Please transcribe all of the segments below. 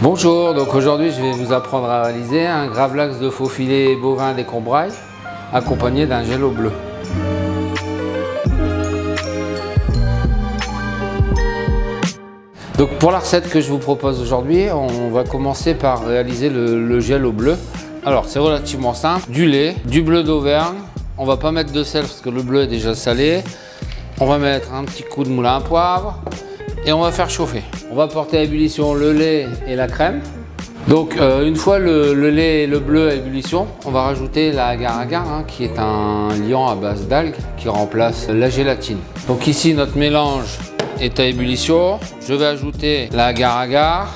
Bonjour, donc aujourd'hui je vais vous apprendre à réaliser un gravlax de faux filet bovin des Combrailles accompagné d'un gel au bleu. Donc pour la recette que je vous propose aujourd'hui, on va commencer par réaliser le gel au bleu. Alors c'est relativement simple, du lait, du bleu d'Auvergne, on va pas mettre de sel parce que le bleu est déjà salé. On va mettre un petit coup de moulin à poivre et on va faire chauffer. On va porter à ébullition le lait et la crème. Donc une fois le lait et le bleu à ébullition, on va rajouter la agar-agar qui est un liant à base d'algues qui remplace la gélatine. Donc ici notre mélange est à ébullition. Je vais ajouter la agar-agar.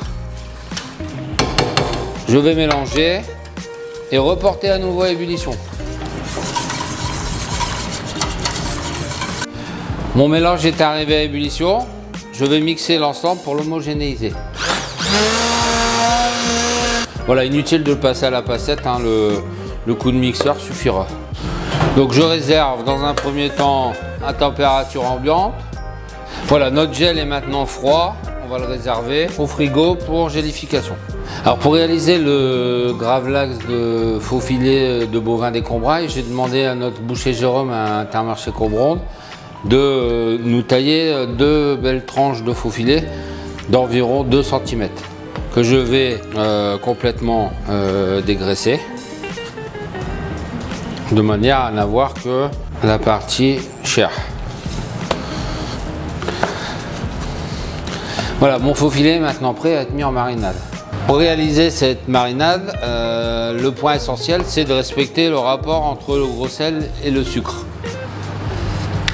Je vais mélanger et reporter à nouveau à ébullition. Mon mélange est arrivé à ébullition. Je vais mixer l'ensemble pour l'homogénéiser. Voilà, inutile de le passer à la passette, le coup de mixeur suffira. Donc je réserve dans un premier temps à température ambiante. Voilà, notre gel est maintenant froid. On va le réserver au frigo pour gélification. Alors pour réaliser le gravlax de faux filet de bovin des Combrailles, j'ai demandé à notre boucher Jérôme à Intermarché Cobronde de nous tailler deux belles tranches de faux filet d'environ 2 cm que je vais complètement dégraisser de manière à n'avoir que la partie chair. Voilà, mon faux filet est maintenant prêt à être mis en marinade. Pour réaliser cette marinade, le point essentiel c'est de respecter le rapport entre le gros sel et le sucre.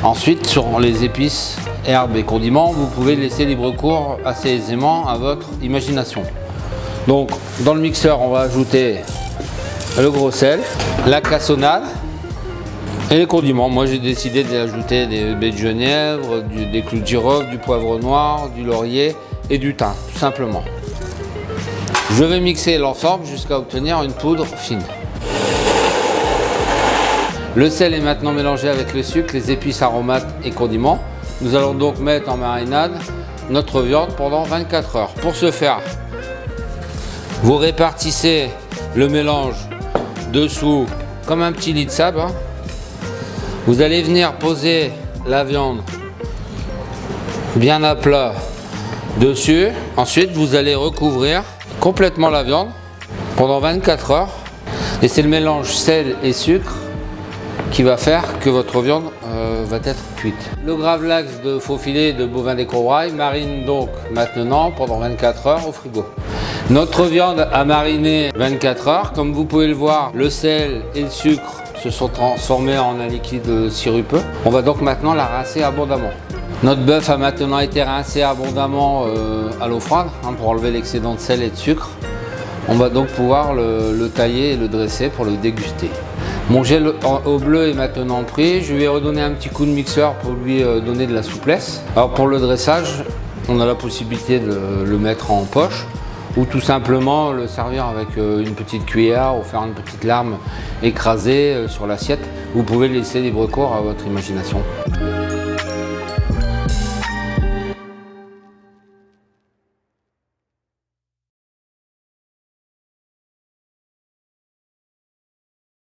Ensuite, sur les épices, herbes et condiments, vous pouvez laisser libre cours assez aisément à votre imagination. Donc, dans le mixeur, on va ajouter le gros sel, la cassonade et les condiments. Moi, j'ai décidé d'ajouter des baies de genièvre, des clous de girofle, du poivre noir, du laurier et du thym, tout simplement. Je vais mixer l'ensemble jusqu'à obtenir une poudre fine. Le sel est maintenant mélangé avec le sucre, les épices, aromates et condiments. Nous allons donc mettre en marinade notre viande pendant 24 heures. Pour ce faire, vous répartissez le mélange dessous comme un petit lit de sable. Vous allez venir poser la viande bien à plat dessus. Ensuite, vous allez recouvrir complètement la viande pendant 24 heures. Et c'est le mélange sel et sucre qui va faire que votre viande va être cuite. Le gravlax de faux filet de bovin des Combrailles marine donc maintenant pendant 24 heures au frigo. Notre viande a mariné 24 heures. Comme vous pouvez le voir, le sel et le sucre se sont transformés en un liquide sirupeux. On va donc maintenant la rincer abondamment. Notre bœuf a maintenant été rincé abondamment à l'eau froide pour enlever l'excédent de sel et de sucre. On va donc pouvoir le tailler et le dresser pour le déguster. Mon gel au bleu est maintenant pris. Je lui ai redonné un petit coup de mixeur pour lui donner de la souplesse. Alors pour le dressage, on a la possibilité de le mettre en poche ou tout simplement le servir avec une petite cuillère ou faire une petite larme écrasée sur l'assiette. Vous pouvez laisser libre cours à votre imagination.